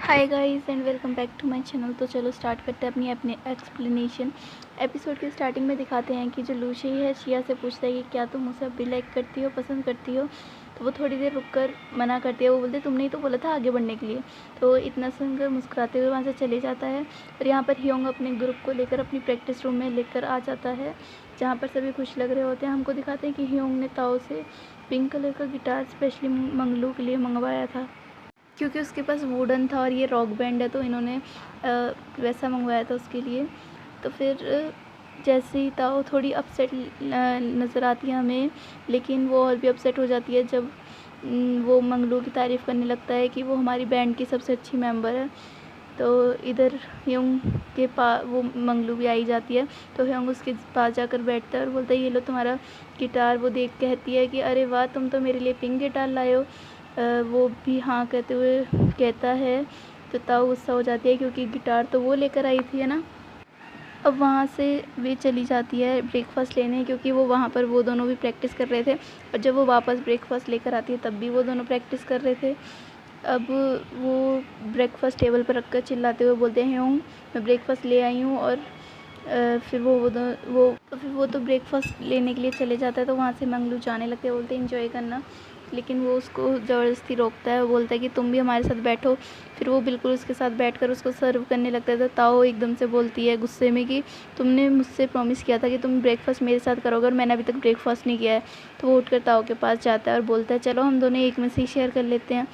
Hi guys and welcome back to my channel. तो चलो start करते हैं अपनी एक्सप्लेनेशन। एपिसोड के स्टार्टिंग में दिखाते हैं कि जो लूशी है शिया से पूछता है कि क्या तुम मुझसे अब भी लाइक करती हो, पसंद करती हो। तो वो थोड़ी देर रुककर मना करती है। वो बोलते तुमने ही तो बोला था आगे बढ़ने के लिए। तो इतना सुनकर मुस्कुराते हुए वहाँ से चले जाता है। और यहाँ पर ह्योंग अपने ग्रुप को लेकर अपनी प्रैक्टिस रूम में लेकर आ जाता है, जहाँ पर सभी खुश लग रहे होते हैं। हमको दिखाते हैं कि ह्योंग ने ताओ से पिंक कलर का गिटार स्पेशली मंगलू के लिए मंगवाया था, क्योंकि उसके पास वुडन था और ये रॉक बैंड है, तो इन्होंने वैसा मंगवाया था उसके लिए। तो फिर जैसे ही ताओ थोड़ी अपसेट नज़र आती है हमें, लेकिन वो और भी अपसेट हो जाती है जब वो मंगलू की तारीफ़ करने लगता है कि वो हमारी बैंड की सबसे अच्छी मेंबर है। तो इधर ह्योंग के पास वो मंगलू भी आई जाती है। तो ह्योंग उसके पास जाकर बैठता है और बोलता है ये लो तुम्हारा गिटार। वो देख कहती है कि अरे वाह, तुम तो मेरे लिए पिंक गिटार लाए हो। वो भी हाँ कहते हुए कहता है। तो ताऊ गुस्सा हो जाती है क्योंकि गिटार तो वो लेकर आई थी, है ना। अब वहाँ से वे चली जाती है ब्रेकफास्ट लेने, क्योंकि वो वहाँ पर वो दोनों भी प्रैक्टिस कर रहे थे। और जब वो वापस ब्रेकफास्ट लेकर आती है तब भी वो दोनों प्रैक्टिस कर रहे थे। अब वो ब्रेकफास्ट टेबल पर रखकर चिल्लाते हुए बोलते हैं ह्योंग, मैं ब्रेकफास्ट ले आई हूँ। और फिर वो तो ब्रेकफास्ट लेने के लिए चले जाता है। तो वहाँ से मंगलू जाने लगते हैं, बोलते हैं एंजॉय करना। लेकिन वो उसको ज़बरदस्ती रोकता है। वो बोलता है कि तुम भी हमारे साथ बैठो। फिर वो बिल्कुल उसके साथ बैठकर उसको सर्व करने लगता है। तो ताओ एकदम से बोलती है गुस्से में कि तुमने मुझसे प्रॉमिस किया था कि तुम ब्रेकफास्ट मेरे साथ करोगे और मैंने अभी तक ब्रेकफास्ट नहीं किया है। तो वो उठकर ताओ के पास जाता है और बोलता है चलो हम दोनों एक में से ही शेयर कर लेते हैं।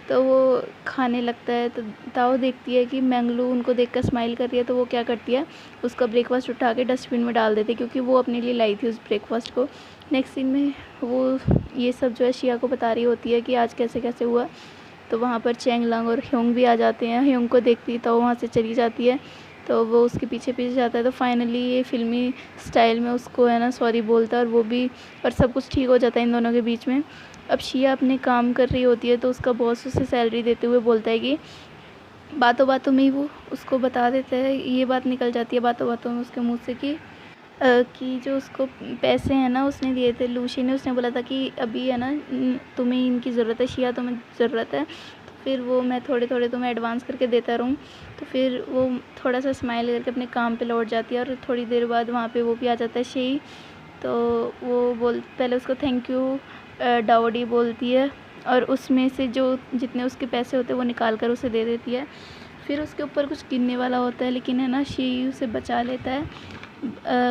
तो वो खाने लगता है। तो ताओ देखती है कि मंगलू उनको देखकर स्माइल कर रही है। तो वो क्या करती है, उसका ब्रेकफास्ट उठा के डस्टबिन में डाल देती है, क्योंकि वो अपने लिए लाई थी उस ब्रेकफास्ट को। नेक्स्ट सीन में वो ये सब जो है शिया को बता रही होती है कि आज कैसे कैसे हुआ। तो वहाँ पर चैंगलांग और ह्योंग भी आ जाते हैं। ह्योंग को देखती तो वहाँ से चली जाती है। तो वो उसके पीछे पीछे जाता है। तो फाइनली ये फिल्मी स्टाइल में उसको है ना सॉरी बोलता है और वो भी, और सब कुछ ठीक हो जाता है इन दोनों के बीच में। अब शिया अपने काम कर रही होती है तो उसका बॉस उसे सैलरी देते हुए बोलता है कि बातों बातों में ही वो उसको बता देता है, ये बात निकल जाती है बातों बातों में उसके मुंह से कि जो उसको पैसे हैं ना उसने दिए थे लूशी ने। उसने बोला था कि अभी है ना तुम्हें इनकी ज़रूरत है शिया, तुम्हें ज़रूरत है, तो फिर वो मैं थोड़े थोड़े तुम्हें एडवांस करके देता रहूँ। तो फिर वो थोड़ा सा स्माइल करके अपने काम पे लौट जाती है। और थोड़ी देर बाद वहाँ पे वो भी आ जाता है शेई। तो वो पहले उसको थैंक यू डाओडी बोलती है और उसमें से जो जितने उसके पैसे होते हैं वो निकाल कर उसे दे देती है। फिर उसके ऊपर कुछ गिनने वाला होता है, लेकिन है ना शेई उसे बचा लेता है।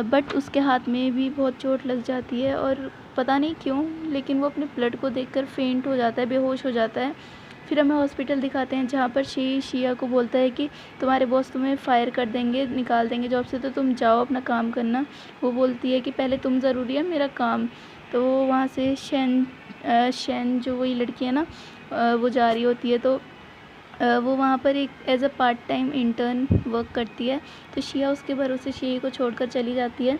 बट उसके हाथ में भी बहुत चोट लग जाती है और पता नहीं क्यों, लेकिन वो अपने ब्लड को देखकर फेंट हो जाता है, बेहोश हो जाता है। फिर हमें हॉस्पिटल दिखाते हैं, जहाँ पर शेई शिया को बोलता है कि तुम्हारे बॉस तुम्हें फ़ायर कर देंगे, निकाल देंगे जॉब से, तो तुम जाओ अपना काम करना। वो बोलती है कि पहले तुम ज़रूरी है, मेरा काम। तो वो वहाँ से शैन जो वही लड़की है ना, वो जा रही होती है। तो वो वहाँ पर एक as a part time intern work करती है। तो शिया उसके भरोसे शेई को छोड़कर चली जाती है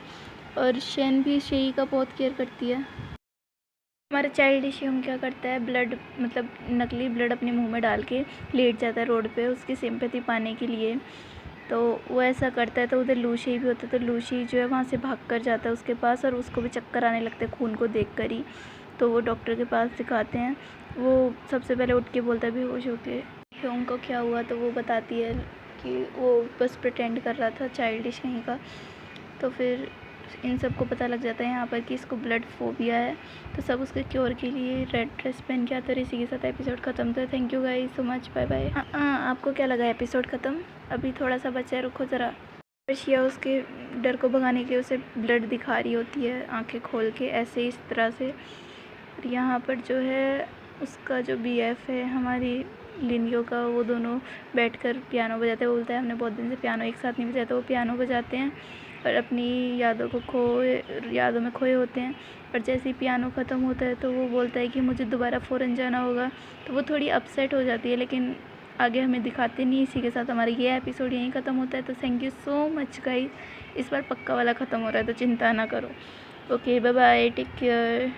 और शैन भी शेई का बहुत केयर करती है। हमारा चाइल्ड ह्यूंग क्या करता है, ब्लड मतलब नकली ब्लड अपने मुंह में डाल के लेट जाता है रोड पे उसकी सिंपैथी पाने के लिए। तो वो ऐसा करता है तो उधर लूशी भी होता है। तो लूशी जो है वहाँ से भाग कर जाता है उसके पास और उसको भी चक्कर आने लगते हैं खून को देख कर ही। तो वो डॉक्टर के पास दिखाते हैं। वो सबसे पहले उठ के बोलता है बेहोश होके ह्योंग को क्या हुआ। तो वो बताती है कि वो बस प्रिटेंड कर रहा था, चाइल्डिश कहीं का। तो फिर इन सबको पता लग जाता है यहाँ पर कि इसको ब्लड फोबिया है। तो सब उसके क्योर के लिए रेड ड्रेस पहन के आते। और इसी के साथ एपिसोड ख़त्म। तो thank you guys so much, bye bye. आपको क्या लगा एपिसोड ख़त्म? अभी थोड़ा सा बचा है, रुको ज़रा। शिया उसके डर को भगाने के लिए उसे ब्लड दिखा रही होती है आंखें खोल के, ऐसे इस तरह से। और यहाँ पर जो है उसका जो बीएफ है हमारी लिनियो का, वो दोनों बैठकर पियानो बजाते हैं। बोलता है हमने बहुत दिन से पियानो एक साथ नहीं बजाया। तो वो पियानो बजाते हैं और अपनी यादों में खोए होते हैं। और जैसे ही पियानो ख़त्म होता है तो वो बोलता है कि मुझे दोबारा फ़ौरन जाना होगा। तो वो थोड़ी अपसेट हो जाती है, लेकिन आगे हमें दिखाते नहीं। इसी के साथ हमारा ये एपिसोड यहीं ख़त्म होता है। तो thank you so much guys. इस बार पक्का वाला ख़त्म हो रहा है तो चिंता ना करो। Okay bye bye, take care.